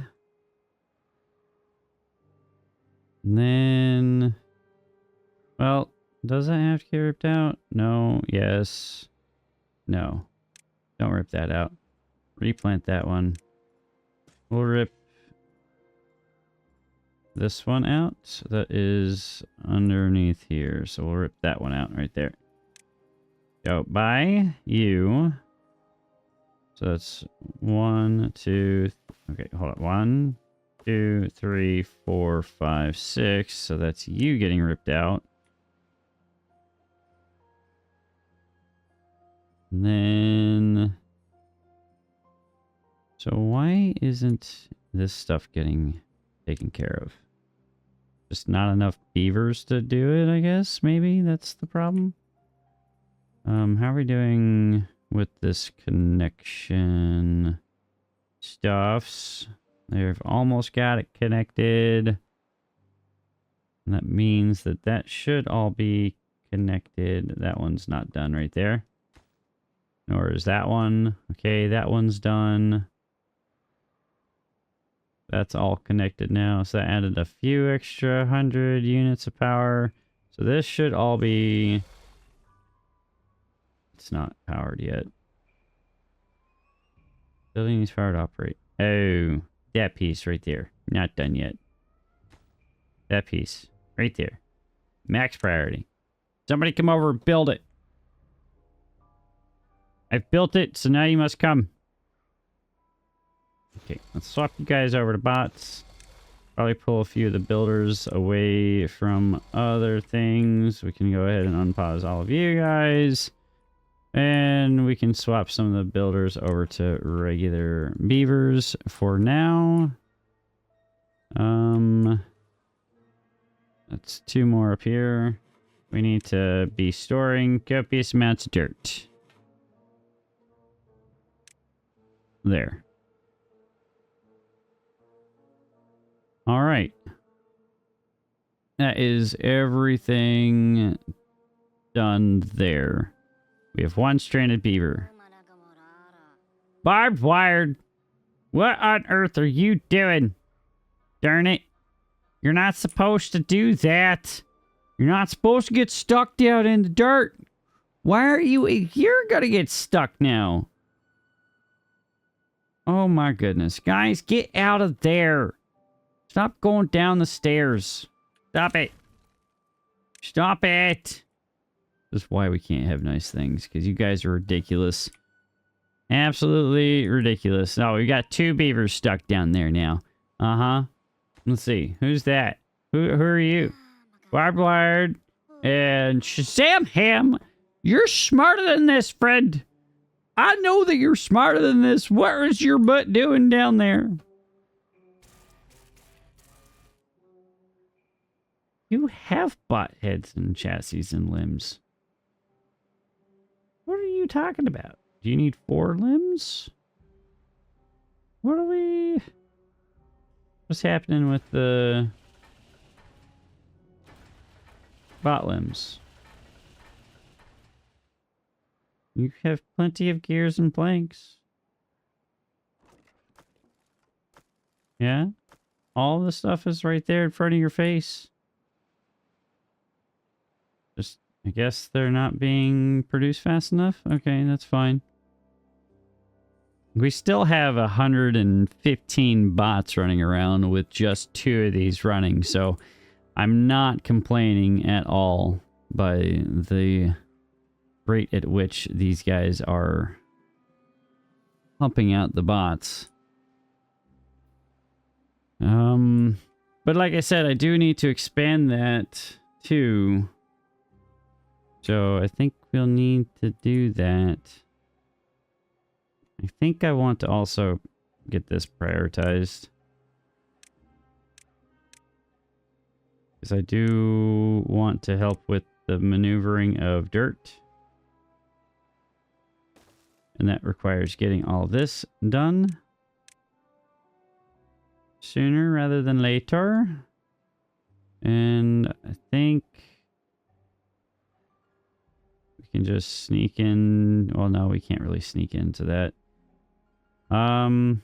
And then, well, does that have to get ripped out? No, yes, no. Don't rip that out. Replant that one. We'll rip this one out. That is underneath here. So we'll rip that one out right there. Go by you. So that's 1, 2. Okay, hold on. 1, 2, 3, 4, 5, 6. So that's you getting ripped out. And then, so why isn't this stuff getting taken care of? Just not enough beavers to do it, I guess. Maybe that's the problem. How are we doing with this connection stuffs? They've almost got it connected. And that means that that should all be connected. That one's not done right there. Nor is that one. Okay, that one's done. That's all connected now. So that added a few extra 100 units of power. So this should all be... It's not powered yet. Building needs power to operate. Oh, that piece right there. Not done yet. That piece right there. Max priority. Somebody come over and build it. I've built it, so now you must come. Okay, let's swap you guys over to bots. Probably pull a few of the builders away from other things. We can go ahead and unpause all of you guys. And we can swap some of the builders over to regular beavers for now. That's 2 more up here. We need to be storing copious amounts of dirt. There. All right. That is everything done there. We have 1 stranded beaver. Barbed wired. What on earth are you doing? Darn it. You're not supposed to do that. You're not supposed to get stuck down in the dirt. Why are you... You're gonna get stuck now. Oh my goodness. Guys, get out of there. Stop going down the stairs. Stop it. Stop it. This is why we can't have nice things, because you guys are ridiculous. Absolutely ridiculous. Oh, we got 2 beavers stuck down there now. Uh-huh. Let's see. Who's that? Who are you? Barbed wired. And Shazam Ham. You're smarter than this, friend. I know that you're smarter than this. What is your butt doing down there? You have bot heads and chassis and limbs. What are you talking about? Do you need 4 limbs? What are we... What's happening with the bot limbs? You have plenty of gears and planks. Yeah? All the stuff is right there in front of your face. Just, I guess they're not being produced fast enough? Okay, that's fine. We still have 115 bots running around with just 2 of these running, so I'm not complaining at all by the rate at which these guys are pumping out the bots. But like I said, I do need to expand that too. So I think we'll need to do that. I think I want to also get this prioritized. Because I do want to help with the maneuvering of dirt. And that requires getting all this done sooner rather than later. And I think we can just sneak in. Well, no, we can't really sneak into that. Come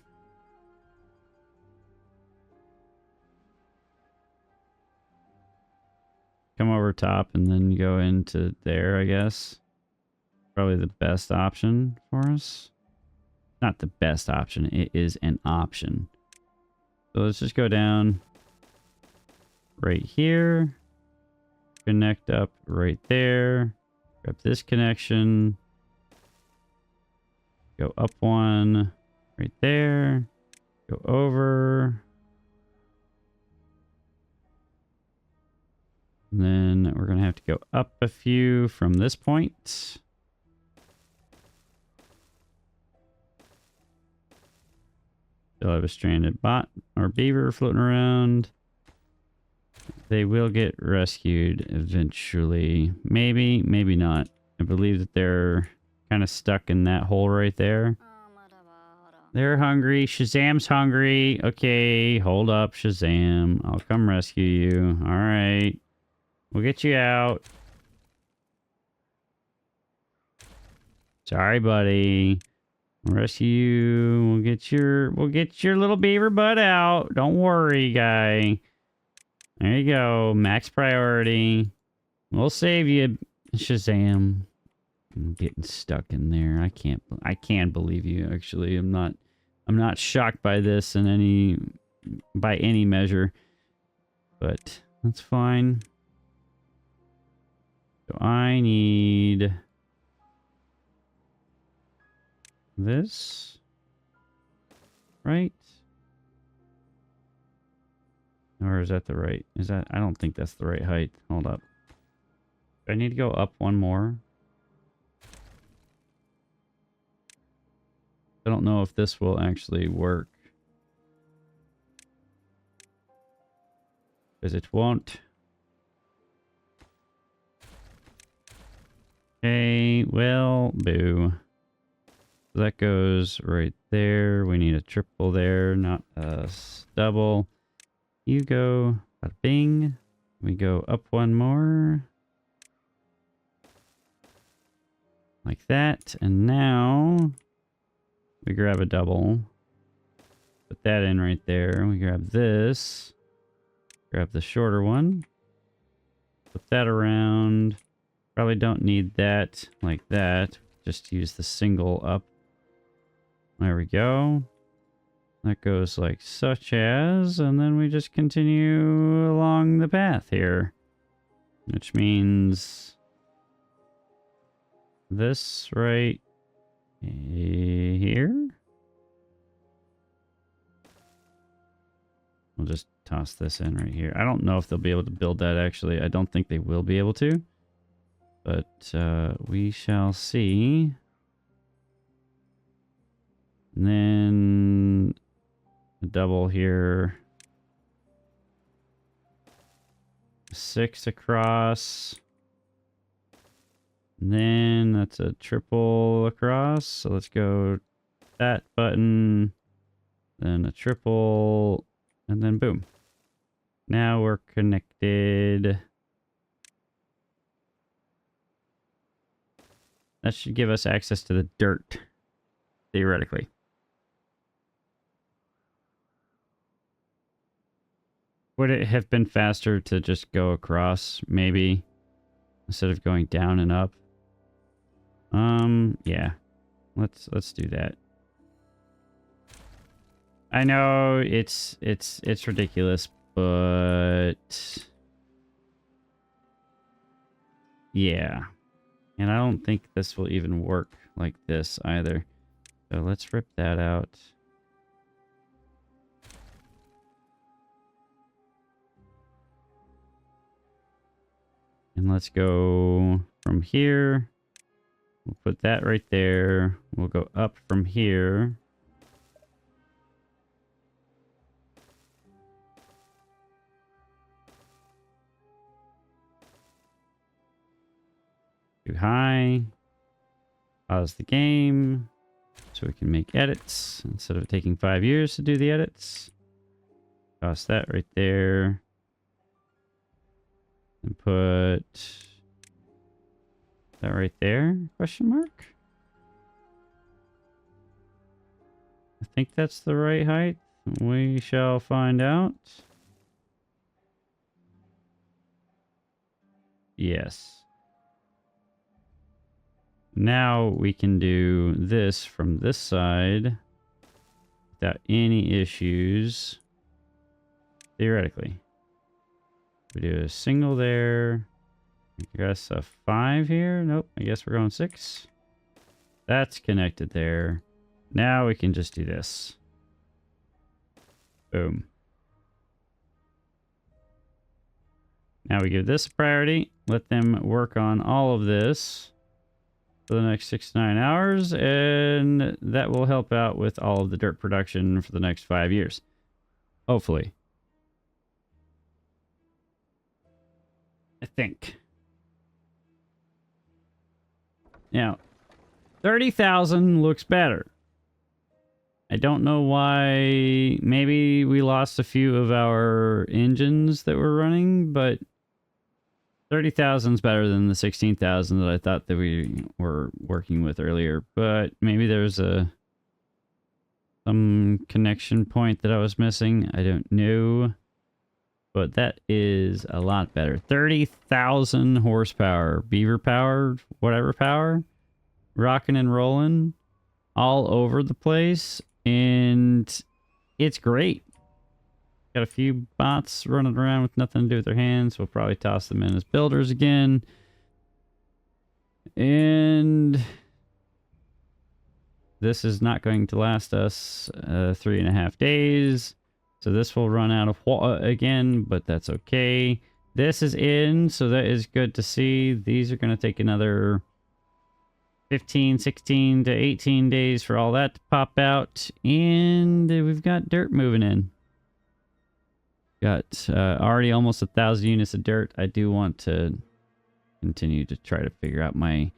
over top and then go into there, I guess. Probably the best option for us. Not the best option, it is an option. So let's just go down right here. Connect up right there. Grab this connection. Go up one right there. Go over. And then we're going to have to go up a few from this point. Still have a stranded bot or beaver floating around. They will get rescued eventually. Maybe, maybe not. I believe that they're kind of stuck in that hole right there. They're hungry. Shazam's hungry. Okay, hold up, Shazam. I'll come rescue you. All right. We'll get you out. Sorry, buddy. We'll rescue you. We'll get your little beaver butt out. Don't worry, guy. There you go. Max priority. We'll save you, Shazam. I'm getting stuck in there. I can't believe you, actually. I'm not shocked by this by any measure. But that's fine. So I need this, right? Or is that the right? I don't think that's the right height. Hold up. Do I need to go up one more? I don't know if this will actually work. Because it won't. Okay, well, boo. That goes right there. We need a triple there, not a double. You go, bada bing. We go up one more. Like that. And now we grab a double. Put that in right there. We grab this. Grab the shorter one. Put that around. Probably don't need that like that. Just use the single up. There we go. That goes like such as, and then we just continue along the path here. Which means this right here. We'll just toss this in right here. I don't know if they'll be able to build that actually. I don't think they will be able to. But we shall see. And then a double here. 6 across. And then that's a triple across. So let's go that button. Then a triple. And then boom. Now we're connected. That should give us access to the dirt. Theoretically. Would it have been faster to just go across, maybe, instead of going down and up? Yeah. Let's do that. I know it's ridiculous, but Yeah. And I don't think this will even work like this either. So let's rip that out. And let's go from here. We'll put that right there. We'll go up from here. Too high. Pause the game so we can make edits instead of taking 5 years to do the edits. Toss that right there. And put that right there, question mark? I think that's the right height. We shall find out. Yes. Now we can do this from this side without any issues. Theoretically. We do a single there. I guess a 5 here. Nope, I guess we're going 6. That's connected there. Now we can just do this. Boom. Now we give this a priority. Let them work on all of this for the next 6 to 9 hours, and that will help out with all of the dirt production for the next 5 years. Hopefully. I think. Now, 30,000 looks better. I don't know why. Maybe we lost a few of our engines that were running, but 30,000 is better than the 16,000 that I thought that we were working with earlier. But maybe there's some connection point that I was missing. I don't know. But that is a lot better. 30,000 horsepower. Beaver power, whatever power. Rocking and rolling all over the place. And it's great. Got a few bots running around with nothing to do with their hands. We'll probably toss them in as builders again. And this is not going to last us 3.5 days. So this will run out of again, but that's okay. This is in, so that is good to see. These are going to take another 15, 16 to 18 days for all that to pop out. And we've got dirt moving in. Got already almost 1,000 units of dirt. I do want to continue to try to figure out my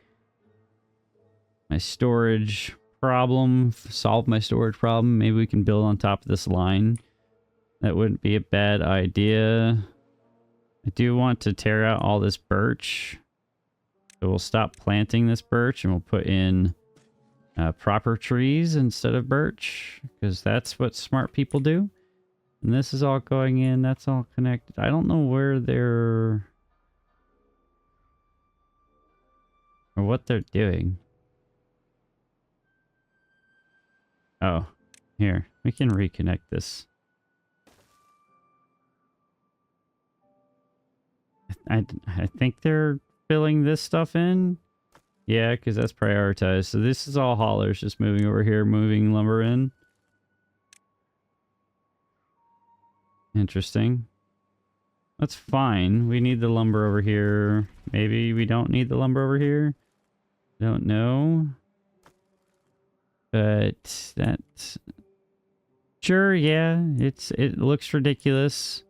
storage problem, solve my storage problem. Maybe we can build on top of this line. That wouldn't be a bad idea. I do want to tear out all this birch. So we'll stop planting this birch and we'll put in proper trees instead of birch, because that's what smart people do. And this is all going in. That's all connected. I don't know where they're... or what they're doing. Oh, here. We can reconnect this. I think they're filling this stuff in. Yeah, because that's prioritized. So this is all haulers just moving over here, moving lumber in. Interesting. That's fine. We need the lumber over here. Maybe we don't need the lumber over here. Don't know. But that's... sure, yeah. It looks ridiculous.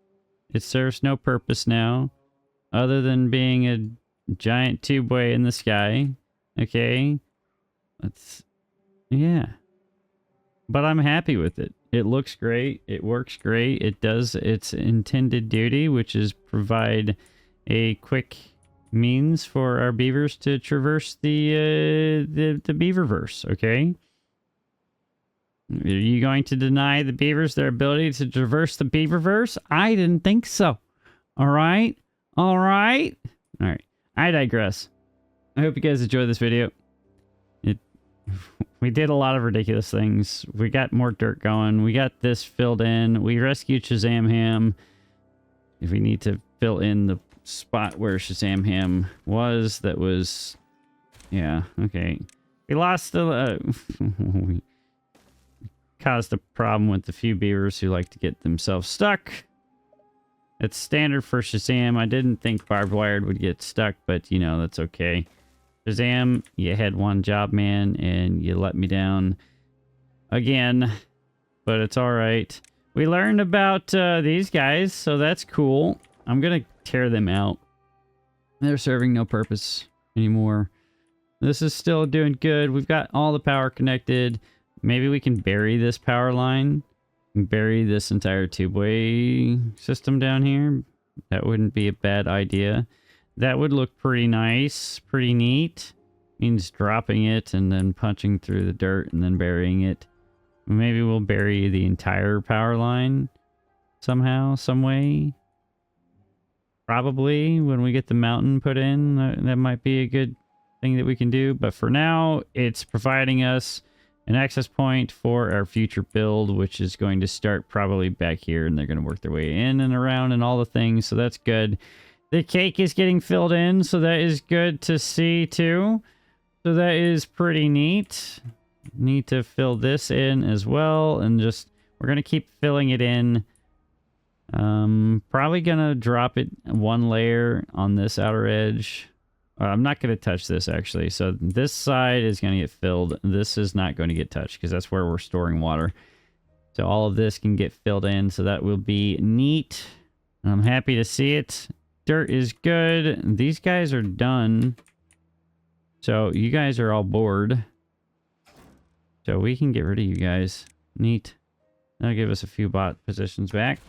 It serves no purpose now. Other than being a giant tubeway in the sky. Okay. Let's... yeah. But I'm happy with it. It looks great. It works great. It does its intended duty, which is provide a quick means for our beavers to traverse the beaververse, okay? Are you going to deny the beavers their ability to traverse the beaververse? I didn't think so. All right? All right? All right. I digress. I hope you guys enjoyed this video. We did a lot of ridiculous things. We got more dirt going. We got this filled in. We rescued Shazam Ham. If we need to fill in the spot where Shazam Ham was. That was... Yeah, okay. We lost the... we caused a problem with the few beavers who like to get themselves stuck. It's standard for Shazam. I didn't think barbed wire would get stuck, but, you know, that's okay. Shazam, you had one job, man, and you let me down again. But it's all right. We learned about these guys, so that's cool. I'm going to tear them out. They're serving no purpose anymore. This is still doing good. We've got all the power connected. Maybe we can bury this power line. Bury this entire tubeway system down here. That wouldn't be a bad idea. That would look pretty nice. Pretty neat. Means dropping it and then punching through the dirt and then burying it. Maybe we'll bury the entire power line somehow, some way. Probably when we get the mountain put in, that might be a good thing that we can do. But for now, it's providing us an access point for our future build, which is going to start probably back here, and they're going to work their way in and around and all the things. So that's good. The cake is getting filled in, so that is good to see too. So that is pretty neat. Need to fill this in as well, and just we're gonna keep filling it in. Probably gonna drop it one layer on this outer edge. I'm not gonna touch this actually. So this side is gonna get filled. This is not going to get touched because that's where we're storing water. So all of this can get filled in. So that will be neat. I'm happy to see it. Dirt is good. These guys are done. So you guys are all bored. So we can get rid of you guys. Neat. That'll give us a few bot positions back.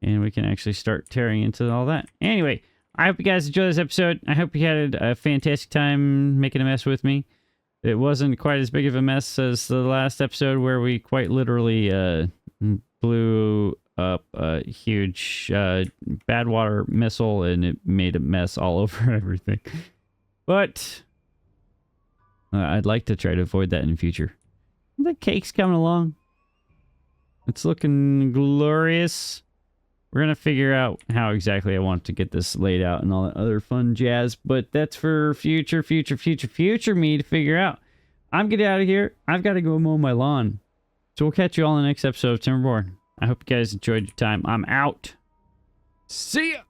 And we can actually start tearing into all that. Anyway, I hope you guys enjoyed this episode. I hope you had a fantastic time making a mess with me. It wasn't quite as big of a mess as the last episode where we quite literally blew up a huge bad water missile and it made a mess all over everything. But I'd like to try to avoid that in the future. The cake's coming along. It's looking glorious. We're going to figure out how exactly I want to get this laid out and all that other fun jazz. But that's for future me to figure out. I'm getting out of here. I've got to go mow my lawn. So we'll catch you all in the next episode of Timberborn. I hope you guys enjoyed your time. I'm out. See ya!